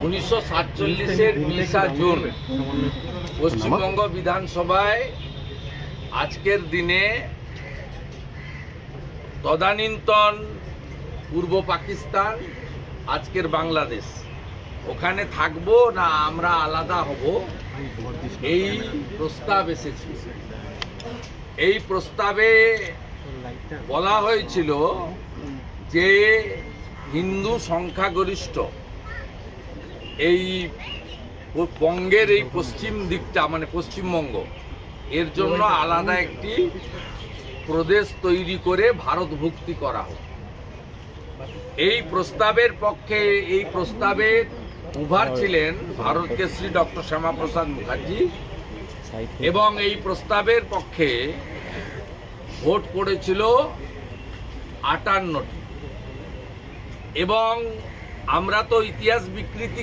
1947-এর 20 June Paschimbanga বিধানসভায় আজকের দিনে তদানীন্তন পূর্ব পাকিস্তান, আজকের বাংলাদেশ, ওখানে থাকবো না আমরা আলাদা হব, এই প্রস্তাব এসেছে। এই প্রস্তাবে বলা হয়েছিল যে হিন্দু সংখ্যাগরিষ্ঠ এই বঙ্গের এই পশ্চিম দিকটা, মানে পশ্চিমবঙ্গ, এর জন্য আলাদা একটি প্রদেশ তৈরি করে ভারতভুক্তি করা হোক। এই প্রস্তাবের পক্ষে, এই প্রস্তাবে উভার ছিলেন ভারত কেশরী ডক্টর শ্যামাপ্রসাদ মুখার্জি, এবং এই প্রস্তাবের পক্ষে ভোট পড়েছিল 58টি। এবং আমরা তো ইতিহাস বিকৃতি